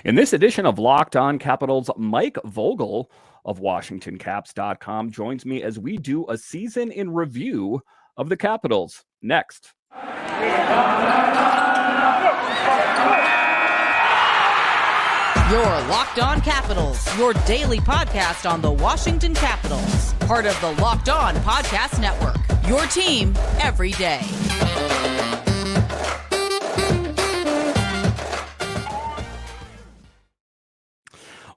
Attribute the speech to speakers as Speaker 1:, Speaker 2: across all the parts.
Speaker 1: In this edition of Locked On Capitals, Mike Vogel of WashingtonCaps.com joins me as we do a season in review of the Capitals. Next.
Speaker 2: You're Locked On Capitals, your daily podcast on the Washington Capitals. Part of the Locked On Podcast Network, your team every day.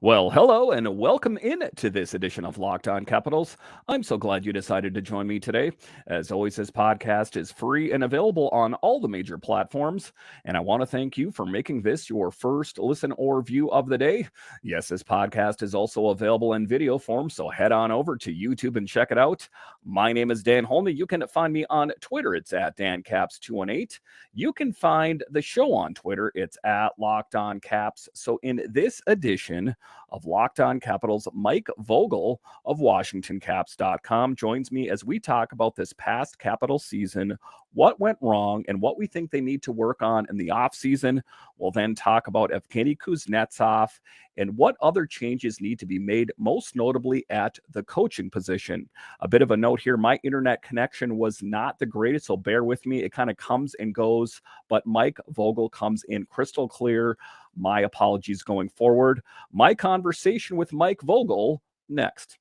Speaker 1: Well, hello and welcome in to this edition of Locked On Capitals. I'm so glad you decided to join me today. As always, this podcast is free and available on all the major platforms. And I want to thank you for making this your first listen or view of the day. Yes, this podcast is also available in video form, so head on over to YouTube and check it out. My name is Dan Holney. You can find me on Twitter. It's at DanCaps218. You can find the show on Twitter. It's at Locked On Caps. So in this edition of Locked On Capitals, Mike Vogel of WashingtonCaps.com joins me as we talk about this past Capital season, what went wrong, and what we think they need to work on in the offseason. We'll then talk about Evgeny Kuznetsov and what other changes need to be made, most notably at the coaching position. A bit of a note here, my internet connection was not the greatest, so bear with me. It kind of comes and goes, but Mike Vogel comes in crystal clear. My apologies going forward. My conversation with Mike Vogel next.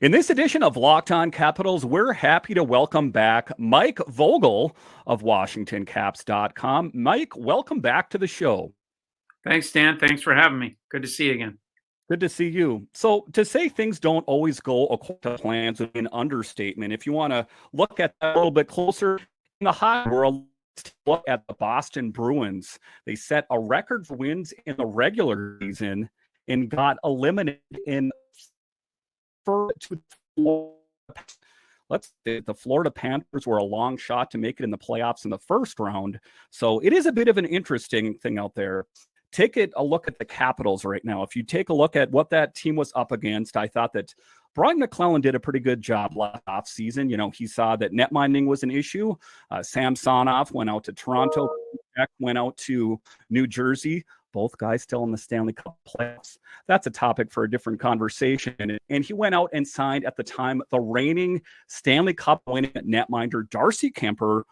Speaker 1: In this edition of Locked On Capitals, we're happy to welcome back Mike Vogel of WashingtonCaps.com. Mike, welcome back to the show.
Speaker 3: Thanks, Dan. Thanks for having me. Good to see you again.
Speaker 1: Good to see you. So to say things don't always go according to plans would be an understatement. If you want to look at that a little bit closer, in the hockey world, let's look at the Boston Bruins. They set a record for wins in the regular season and got eliminated in the Florida Panthers were a long shot to make it in the playoffs in the first round. So it is a bit of an interesting thing out there. Take a look at the Capitals right now. If you take a look at what that team was up against, I thought that Brian McClellan did a pretty good job last offseason. You know, he saw that net minding was an issue. Sam Sonoff went out to Toronto. Beck went out to New Jersey. Both guys still in the Stanley Cup playoffs. That's a topic for a different conversation. And he went out and signed, at the time, the reigning Stanley Cup winning netminder Darcy Kemper,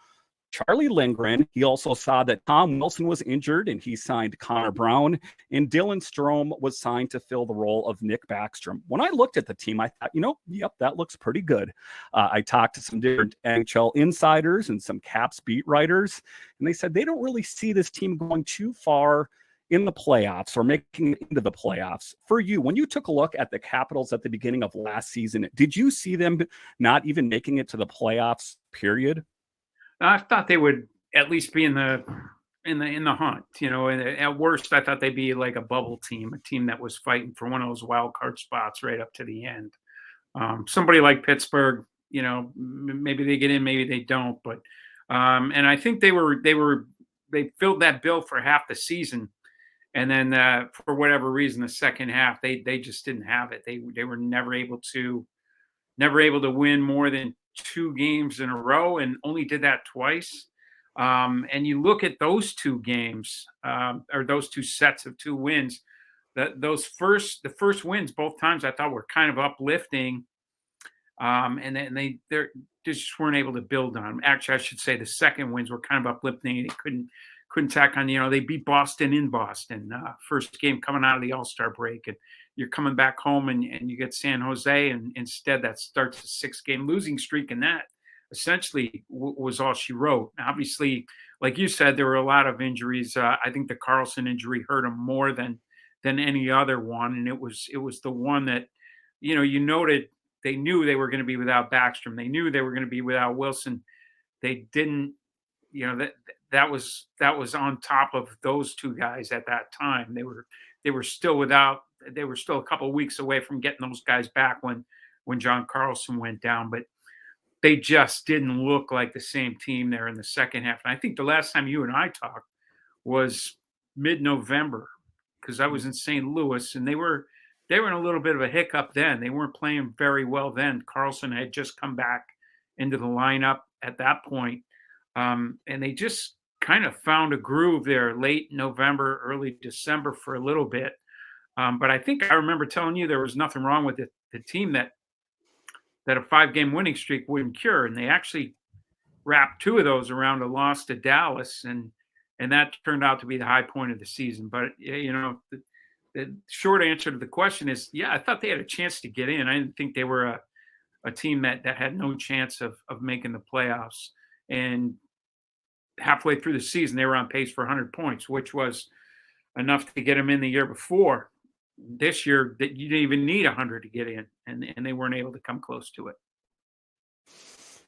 Speaker 1: Charlie Lindgren. He also saw that Tom Wilson was injured, and he signed Connor Brown, and Dylan Strome was signed to fill the role of Nick Backstrom. When I looked at the team, I thought, yep, that looks pretty good. I talked to some different NHL insiders and some Caps beat writers, and they said they don't really see this team going too far in the playoffs or making it into the playoffs. For you, when you took a look at the Capitals at the beginning of last season, did you see them not even making it to the playoffs, period?
Speaker 3: I thought they would at least be in the hunt. You know, at worst, I thought they'd be like a bubble team, a team that was fighting for one of those wild card spots right up to the end. Somebody like Pittsburgh, maybe they get in, maybe they don't. But and I think they filled that bill for half the season. And then for whatever reason, the second half, they just didn't have it. They were never able to win more than 2 games in a row, and only did that twice. And you look at those 2 games, or those 2 sets of 2 wins. The first wins both times I thought were kind of uplifting, and then they just weren't able to build on them. Actually, I should say the second wins were kind of uplifting. They couldn't tack on. They beat Boston in Boston, first game coming out of the All-Star break, and you're coming back home and you get San Jose, and instead that starts a 6-game losing streak, and that essentially was all she wrote. Obviously, like you said, there were a lot of injuries. I think the Carlson injury hurt him more than any other one, and it was the one that you noted. They knew they were going to be without Backstrom. They knew they were going to be without Wilson. They didn't. That was on top of those 2 guys at that time. They were still a couple of weeks away from getting those guys back when John Carlson went down, but they just didn't look like the same team there in the second half. And I think the last time you and I talked was mid-November, because I was in St. Louis, and they were in a little bit of a hiccup then. They weren't playing very well then. Carlson had just come back into the lineup at that point. And they just kind of found a groove there late November, early December for a little bit. But I think I remember telling you there was nothing wrong with the team that a 5-game winning streak wouldn't cure, and they actually wrapped 2 of those around a loss to Dallas, and that turned out to be the high point of the season. But the short answer to the question is, yeah, I thought they had a chance to get in. I didn't think they were a team that had no chance of making the playoffs. And halfway through the season, they were on pace for 100 points, which was enough to get them in the year before. This year, that you didn't even need 100 to get in, and they weren't able to come close to it.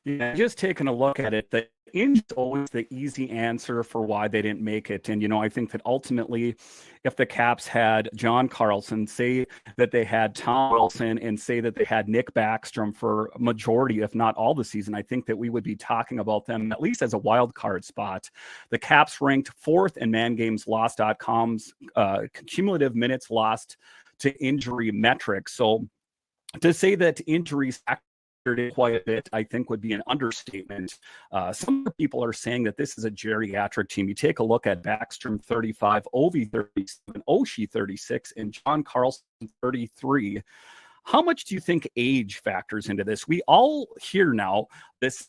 Speaker 1: Yeah, just taking a look at it, the injury is always the easy answer for why they didn't make it. And, I think that ultimately, if the Caps had John Carlson, say that they had Tom Wilson, and say that they had Nick Backstrom for a majority, if not all the season, I think that we would be talking about them at least as a wild card spot. The Caps ranked 4th in mangameslost.com's cumulative minutes lost to injury metrics. So to say that injuries quite a bit, I think, would be an understatement. Some people are saying that this is a geriatric team. You take a look at Backstrom 35, Ovi 37, Oshie 36, and John Carlson 33. How much do you think age factors into this? We all hear now this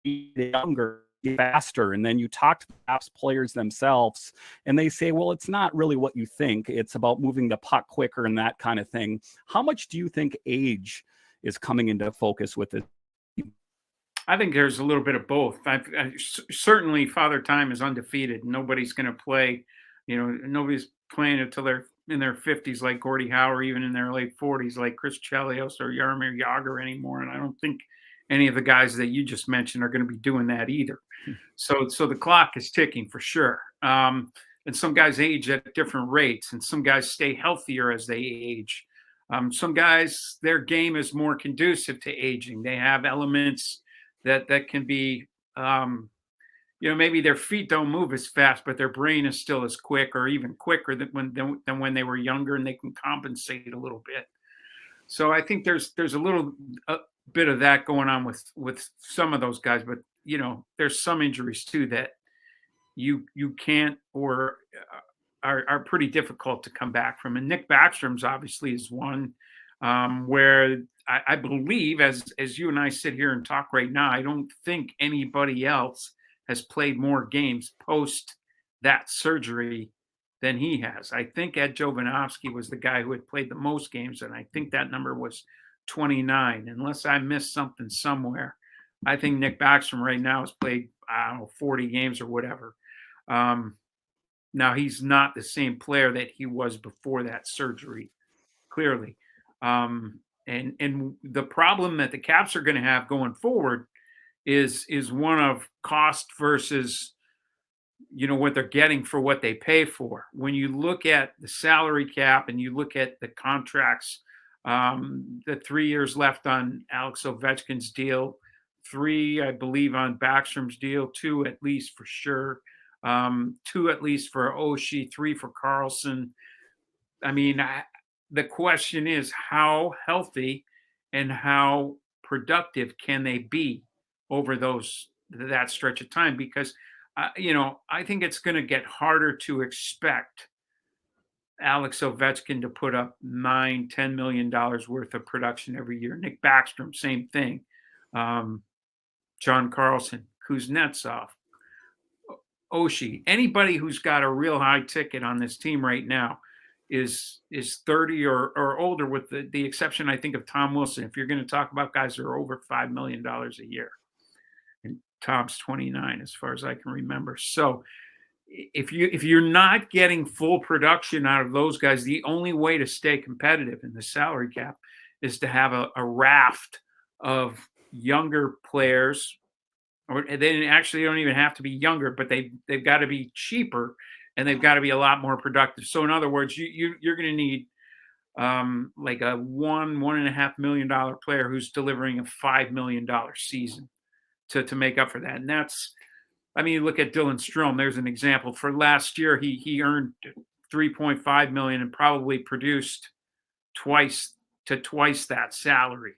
Speaker 1: younger, faster, and then you talk to the Caps players themselves, and they say, well, it's not really what you think. It's about moving the puck quicker and that kind of thing. How much do you think age is coming into focus with it?
Speaker 3: I think there's a little bit of both. Certainly Father Time is undefeated. Nobody's going to play, nobody's playing until they're in their 50s like Gordie Howe, or even in their late 40s like Chris Chelios or Jaromir Jagr anymore. And I don't think any of the guys that you just mentioned are going to be doing that either. So the clock is ticking for sure. And some guys age at different rates, and some guys stay healthier as they age. Some guys, their game is more conducive to aging. They have elements that can be, maybe their feet don't move as fast, but their brain is still as quick, or even quicker than when they were younger, and they can compensate a little bit. So I think there's a bit of that going on with some of those guys, but there's some injuries too that you can't, or are pretty difficult to come back from. And Nick Backstrom's obviously is one where I believe, as you and I sit here and talk right now, I don't think anybody else has played more games post that surgery than he has. I think Ed Jovanovski was the guy who had played the most games, and I think that number was 29. Unless I missed something somewhere, I think Nick Backstrom right now has played, 40 games or whatever. Now, he's not the same player that he was before that surgery, clearly. And the problem that the Caps are going to have going forward is one of cost versus, what they're getting for what they pay for. When you look at the salary cap and you look at the contracts, the 3 years left on Alex Ovechkin's deal, 3, I believe, on Backstrom's deal, 2 at least for sure. 2 at least for Oshie, 3 for Carlson. I mean, the question is, how healthy and how productive can they be over that stretch of time? Because, I think it's going to get harder to expect Alex Ovechkin to put up $9-10 million worth of production every year. Nick Backstrom, same thing. John Carlson, Kuznetsov, Oshie, anybody who's got a real high ticket on this team right now is 30 or older, with the exception, I think, of Tom Wilson. If you're going to talk about guys that are over $5 million a year, and Tom's 29, as far as I can remember. So if you're not getting full production out of those guys, the only way to stay competitive in the salary cap is to have a raft of younger players. Or they actually don't even have to be younger, but they've got to be cheaper, and they've got to be a lot more productive. So in other words, you're going to need like a $1.5 million player who's delivering a $5 million season to make up for that. And that's, you look at Dylan Strome. There's an example. For last year, he earned $3.5 million and probably produced twice that salary.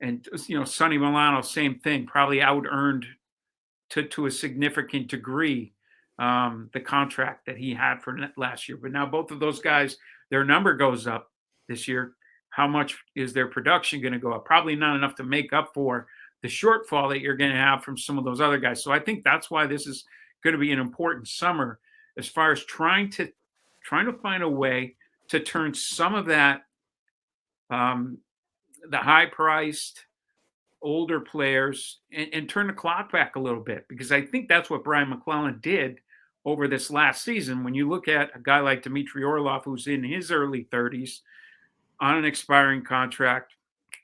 Speaker 3: And Sonny Milano, same thing, probably out earned to a significant degree the contract that he had for last year. But now both of those guys, their number goes up this year. How much is their production going to go up? Probably not enough to make up for the shortfall that you're going to have from some of those other guys. So I think that's why this is going to be an important summer as far as trying to find a way to turn some of that the high priced older players and turn the clock back a little bit, because I think that's what Brian McClellan did over this last season. When you look at a guy like Dmitry Orlov, who's in his early 30s on an expiring contract,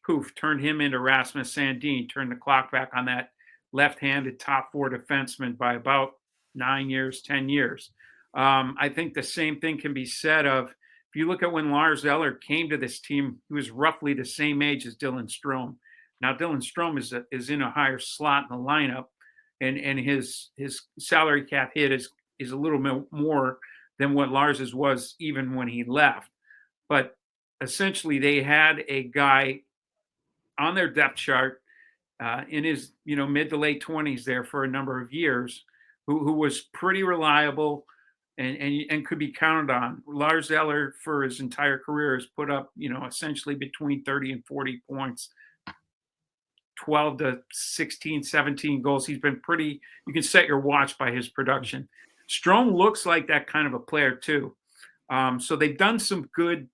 Speaker 3: poof, turned him into Rasmus Sandin, turned the clock back on that left-handed top four defenseman by about 9 years, 10 years. I think the same thing can be said of, if you look at when Lars Eller came to this team, he was roughly the same age as Dylan Strome. Now, Dylan Strome is in a higher slot in the lineup, and his salary cap hit is a little bit more than what Lars's was even when he left. But essentially, they had a guy on their depth chart in his mid to late 20s there for a number of years, who was pretty reliable and could be counted on. Lars Eller, for his entire career, has put up essentially between 30 and 40 points. 12 to 16, 17 goals. He's been pretty, you can set your watch by his production. Strome looks like that kind of a player too. So they've done some good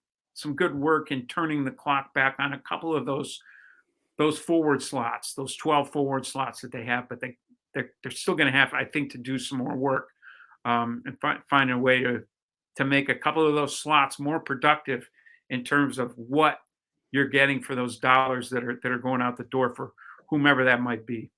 Speaker 3: work in turning the clock back on a couple of those forward slots, those 12 forward slots that they have, but they're still going to have, I think, to do some more work and find a way to make a couple of those slots more productive in terms of what you're getting for those dollars that are going out the door for whomever that might be.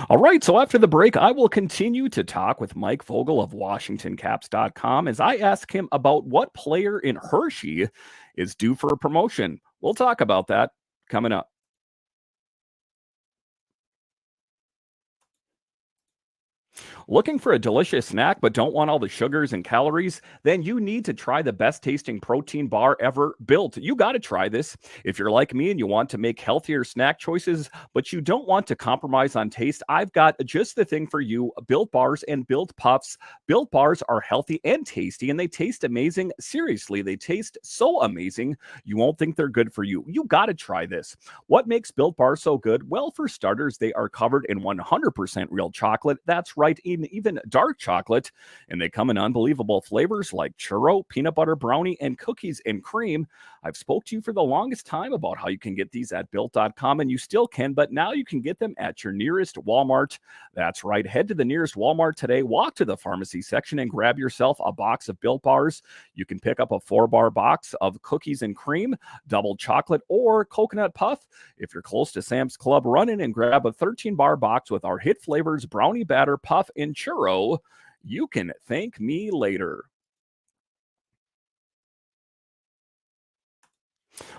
Speaker 1: All right, so after the break, I will continue to talk with Mike Vogel of WashingtonCaps.com as I ask him about what player in Hershey is due for a promotion. We'll talk about that coming up. Looking for a delicious snack but don't want all the sugars and calories? Then you need to try the best tasting protein bar ever built. You got to try this. If you're like me and you want to make healthier snack choices, but you don't want to compromise on taste, I've got just the thing for you: Built Bars and Built Puffs. Built Bars are healthy and tasty, and they taste amazing. Seriously, they taste so amazing, you won't think they're good for you. You got to try this. What makes Built Bars so good? Well, for starters, they are covered in 100% real chocolate. That's right, even dark chocolate, and they come in unbelievable flavors like churro, peanut butter brownie, and cookies and cream. I've spoke to you for the longest time about how you can get these at built.com, and you still can, but now you can get them at your nearest Walmart. That's right. Head to the nearest Walmart today, walk to the pharmacy section, and grab yourself a box of Built Bars. You can pick up a 4-bar box of cookies and cream, double chocolate, or coconut puff. If you're close to Sam's Club, run in and grab a 13-bar box with our hit flavors, brownie batter, puff, and churro. You can thank me later.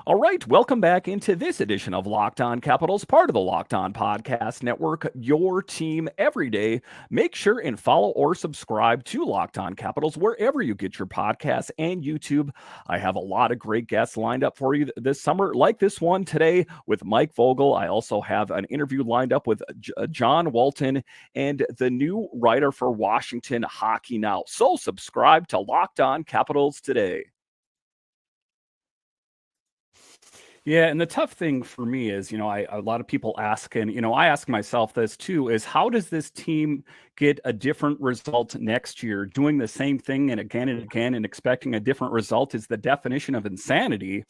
Speaker 1: All right, welcome back into this edition of Locked On Capitals, part of the Locked On Podcast Network, your team every day. Make sure and follow or subscribe to Locked On Capitals wherever you get your podcasts and YouTube. I have a lot of great guests lined up for you this summer, like this one today with Mike Vogel. I also have an interview lined up with John Walton and the new writer for Washington Hockey Now. So subscribe to Locked On Capitals today. Yeah, and the tough thing for me is, a lot of people ask, and, I ask myself this too, is how does this team get a different result next year? Doing the same thing and again and expecting a different result is the definition of insanity.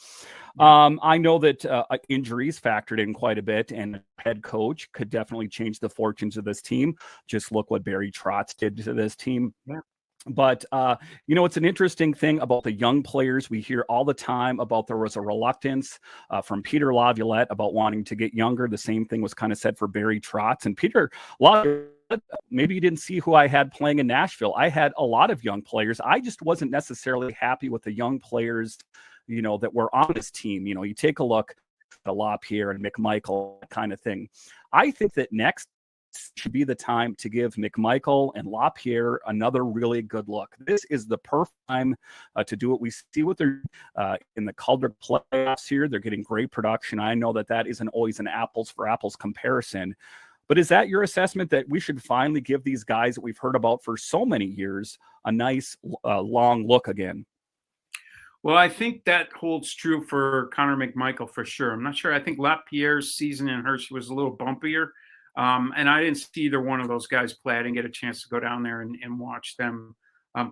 Speaker 1: I know that injuries factored in quite a bit, and head coach could definitely change the fortunes of this team. Just look what Barry Trotz did to this team. Yeah. But, it's an interesting thing about the young players. We hear all the time about there was a reluctance from Peter Laviolette about wanting to get younger. The same thing was kind of said for Barry Trotz. And Peter Laviolette, maybe you didn't see who I had playing in Nashville. I had a lot of young players. I just wasn't necessarily happy with the young players, that were on this team. You take a look at LaPierre and McMichael kind of thing. I think that next should be the time to give McMichael and LaPierre another really good look. This is the perfect time to do it. We see what they're in the Calder playoffs here. They're getting great production. I know that isn't always an apples for apples comparison. But is that your assessment that we should finally give these guys that we've heard about for so many years a nice long look again?
Speaker 3: Well, I think that holds true for Connor McMichael for sure. I'm not sure. I think LaPierre's season in Hershey was a little bumpier. And I didn't see either one of those guys play. I didn't get a chance to go down there and watch them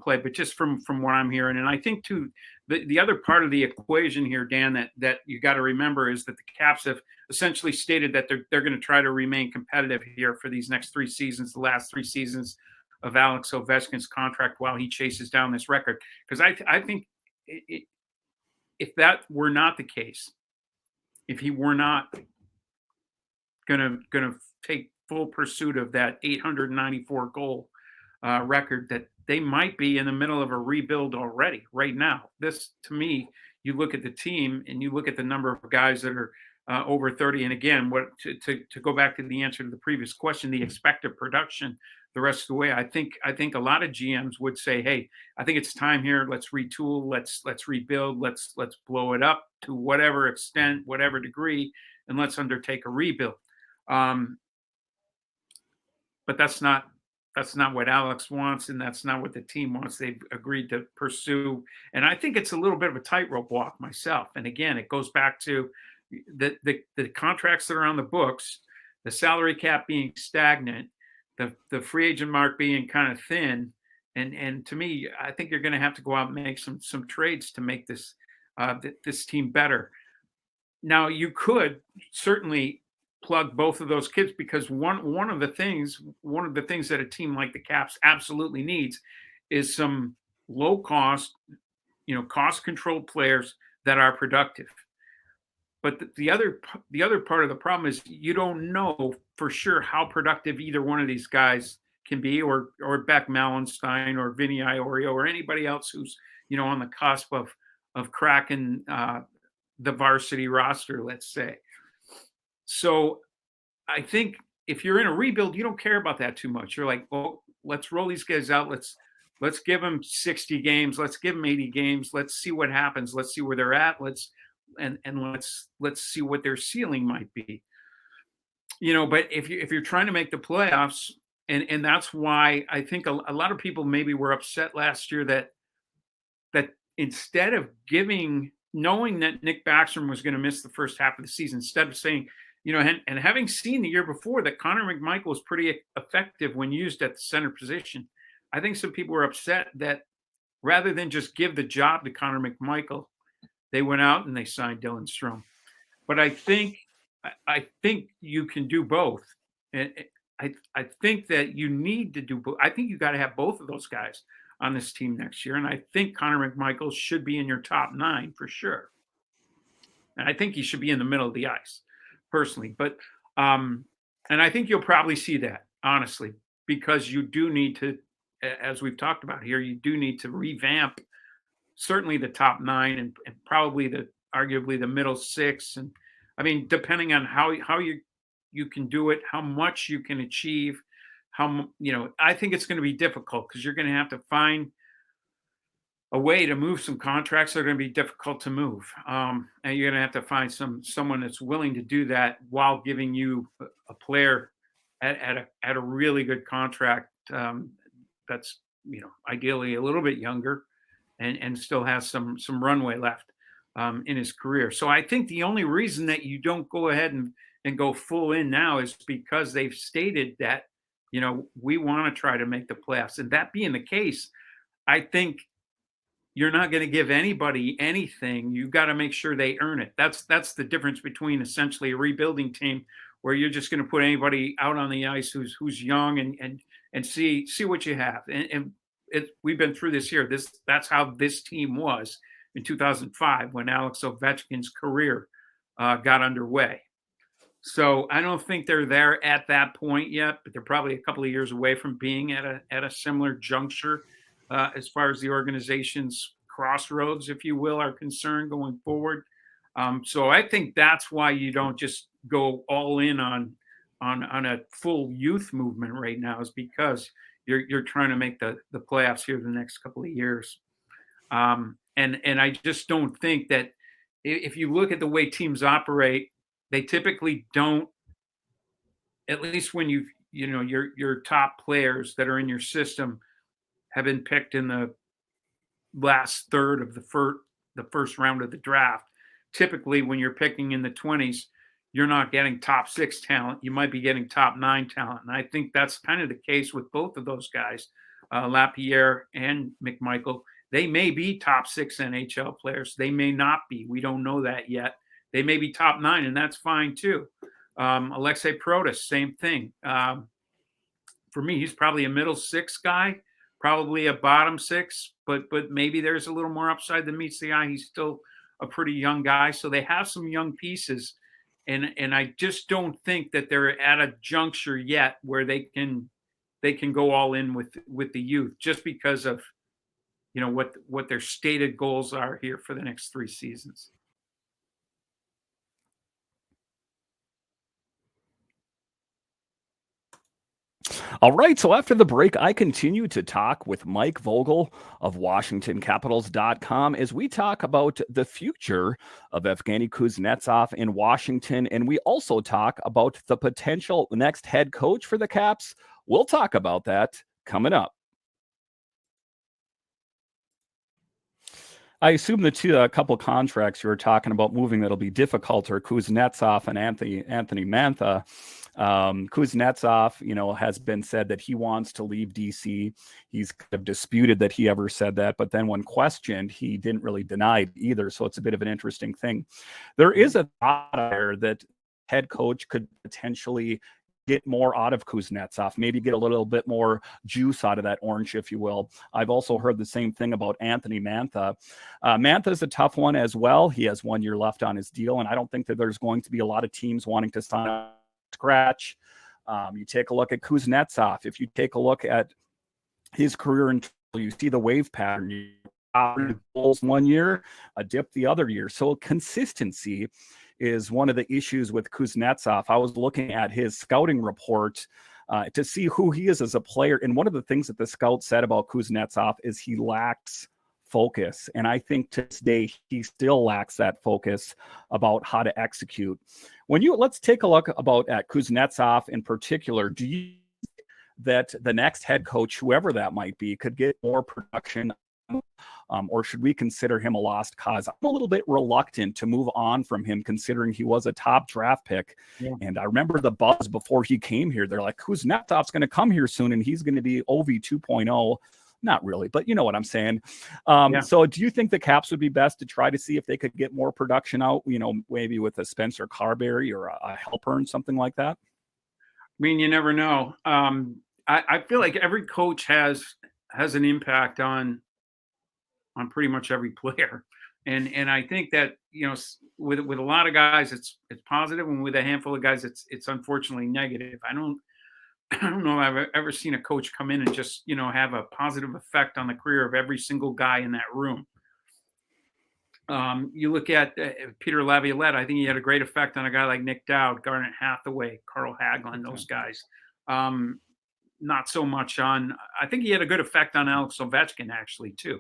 Speaker 3: play. But just from what I'm hearing, and I think too, the other part of the equation here, Dan, that you got to remember is that the Caps have essentially stated that they're going to try to remain competitive here for these next 3 seasons, the last 3 seasons of Alex Ovechkin's contract, while he chases down this record. Because I think if that were not the case, if he were not gonna take full pursuit of that 894 goal record, that they might be in the middle of a rebuild already right now. This, to me, you look at the team and you look at the number of guys that are over 30. And again, what to go back to the answer to the previous question, the expected production the rest of the way. I think a lot of GMs would say, hey, I think it's time here. Let's retool. Let's rebuild. Let's blow it up to whatever extent, whatever degree, and let's undertake a rebuild. But that's not what Alex wants, and that's not what the team wants. They've agreed to pursue, and I think it's a little bit of a tightrope walk myself. And again, it goes back to the contracts that are on the books, the salary cap being stagnant, the free agent mark being kind of thin, and to me, I think you're going to have to go out and make some trades to make this this team better. Now, you could certainly plug both of those kids, because one of the things that a team like the Caps absolutely needs is some low cost, cost controlled players that are productive. But the other part of the problem is you don't know for sure how productive either one of these guys can be, or Beck Mallenstein or Vinny Iorio or anybody else who's on the cusp of cracking the varsity roster, let's say. So I think if you're in a rebuild, you don't care about that too much. You're like, well, let's roll these guys out. Let's give them 60 games. Let's give them 80 games. Let's see what happens. Let's see where they're at. Let's see what their ceiling might be. But if you're trying to make the playoffs, and that's why I think a lot of people maybe were upset last year that instead of knowing that Nick Backstrom was going to miss the first half of the season, instead of saying, and having seen the year before that Connor McMichael was pretty effective when used at the center position, I think some people were upset that rather than just give the job to Connor McMichael, they went out and they signed Dylan Strome. But I think you can do both. And I think that you need to do both. I think you got to have both of those guys on this team next year. And I think Connor McMichael should be in your top 9 for sure. And I think he should be in the middle of the ice, personally. But and I think you'll probably see that, honestly, because you do need to, as we've talked about here, you do need to revamp certainly the top 9 and probably arguably the middle 6. And I mean, depending on how you can do it, how much you can achieve, I think it's going to be difficult because you're going to have to find a way to move some contracts that are going to be difficult to move. And you're going to have to find someone that's willing to do that while giving you a player at a really good contract that's, ideally a little bit younger and still has some runway left in his career. So I think the only reason that you don't go ahead and go full in now is because they've stated that, we want to try to make the playoffs. And that being the case, I think you're not going to give anybody anything. You've got to make sure they earn it. That's the difference between essentially a rebuilding team where you're just going to put anybody out on the ice who's young and see what you have. And we've been through this year. That's how this team was in 2005 when Alex Ovechkin's career got underway. So I don't think they're there at that point yet, but they're probably a couple of years away from being at a similar juncture as far as the organization's crossroads, if you will, are concerned going forward. So I think that's why you don't just go all in on on a full youth movement right now is because you're trying to make the playoffs here the next couple of years. And I just don't think that if you look at the way teams operate, they typically don't, at least when your top players that are in your system have been picked in the last third of the first round of the draft. Typically, when you're picking in the 20s, you're not getting top 6 talent. You might be getting top 9 talent. And I think that's kind of the case with both of those guys, Lapierre and McMichael. They may be top 6 NHL players. They may not be. We don't know that yet. They may be top 9, and that's fine too. Alexei Protas, same thing. For me, he's probably a middle 6 guy, probably a bottom 6, but maybe there's a little more upside than meets the eye. He's still a pretty young guy, so they have some young pieces, and I just don't think that they're at a juncture yet where they can go all in with the youth, just because of what their stated goals are here for the next 3 seasons.
Speaker 1: All right, so after the break, I continue to talk with Mike Vogel of WashingtonCapitals.com as we talk about the future of Evgeny Kuznetsov in Washington, and we also talk about the potential next head coach for the Caps. We'll talk about that coming up. I assume the couple contracts you were talking about moving that'll be difficult are Kuznetsov and Anthony Mantha. Kuznetsov, has been said that he wants to leave DC. He's kind of disputed that he ever said that, but then when questioned, he didn't really deny it either. So it's a bit of an interesting thing. There is a thought there that head coach could potentially get more out of Kuznetsov, maybe get a little bit more juice out of that orange, if you will. I've also heard the same thing about Anthony Mantha. Mantha is a tough one as well. He has 1 year left on his deal, and I don't think that there's going to be a lot of teams wanting to sign up scratch. You take a look at Kuznetsov. If you take a look at his career, you see the wave pattern. You goals 1 year, a dip the other year. So consistency is one of the issues with Kuznetsov. I was looking at his scouting report to see who he is as a player. And one of the things that the scout said about Kuznetsov is he lacks focus. And I think to this day, he still lacks that focus about how to execute. Let's take a look at Kuznetsov in particular. Do you think that the next head coach, whoever that might be, could get more production? Or should we consider him a lost cause? I'm a little bit reluctant to move on from him, considering he was a top draft pick. Yeah. And I remember the buzz before he came here. They're like, Kuznetsov's going to come here soon, and he's going to be OV 2.0. Not really, but you know what I'm saying. So do you think the Caps would be best to try to see if they could get more production out, maybe with a Spencer Carberry or a Halpern, something like that?
Speaker 3: I mean, you never know. I feel like every coach has an impact on pretty much every player. And I think that, with a lot of guys, it's positive, and with a handful of guys, it's unfortunately negative. I don't know if I've ever seen a coach come in and just, have a positive effect on the career of every single guy in that room. You look at Peter Laviolette. I think he had a great effect on a guy like Nick Dowd, Garnet Hathaway, Carl Hagelin, those guys. Not so much on, I think he had a good effect on Alex Ovechkin actually too.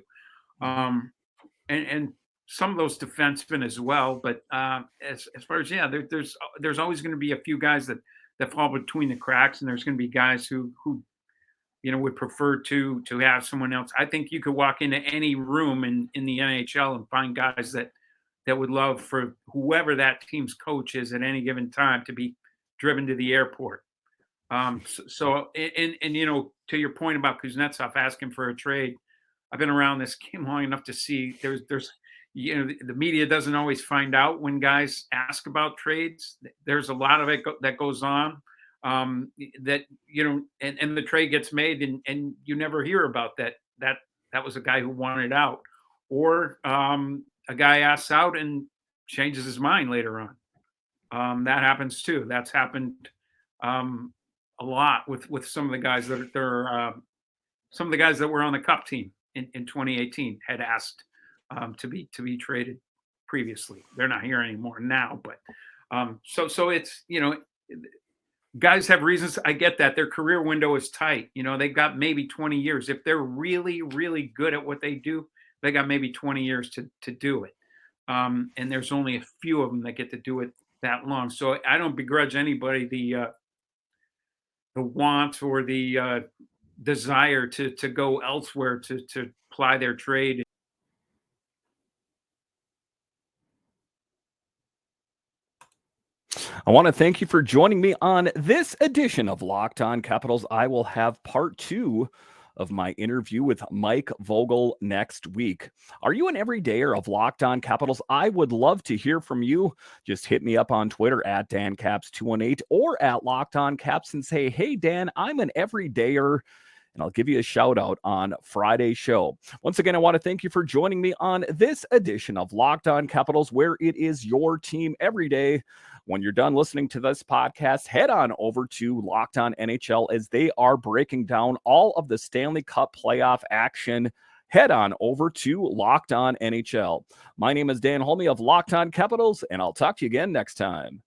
Speaker 3: And some of those defensemen as well. But as far as, there's always going to be a few guys that fall between the cracks, and there's going to be guys who would prefer to have someone else. I think you could walk into any room in the NHL and find guys that would love for whoever that team's coach is at any given time to be driven to the airport. To your point about Kuznetsov asking for a trade, I've been around this game long enough to see there's the media doesn't always find out when guys ask about trades. There's a lot of it that goes on that and the trade gets made and you never hear about that was a guy who wanted out, or a guy asks out and changes his mind later on. That happens too. That's happened a lot with some of the guys some of the guys that were on the Cup team in 2018 had asked to be traded previously. They're not here anymore now, but so it's guys have reasons. I get that their career window is tight. They've got maybe 20 years. If they're really, really good at what they do, they got maybe 20 years to do it. And there's only a few of them that get to do it that long. So I don't begrudge anybody the want or the desire to go elsewhere to ply their trade.
Speaker 1: I want to thank you for joining me on this edition of Locked On Capitals. I will have part 2 of my interview with Mike Vogel next week. Are you an everydayer of Locked On Capitals? I would love to hear from you. Just hit me up on Twitter at DanCaps218 or at Locked On Caps and say, hey, Dan, I'm an everydayer, and I'll give you a shout out on Friday's show. Once again, I want to thank you for joining me on this edition of Locked On Capitals, where it is your team every day. When you're done listening to this podcast, head on over to Locked On NHL as they are breaking down all of the Stanley Cup playoff action. Head on over to Locked On NHL. My name is Dan Holme of Locked On Capitals, and I'll talk to you again next time.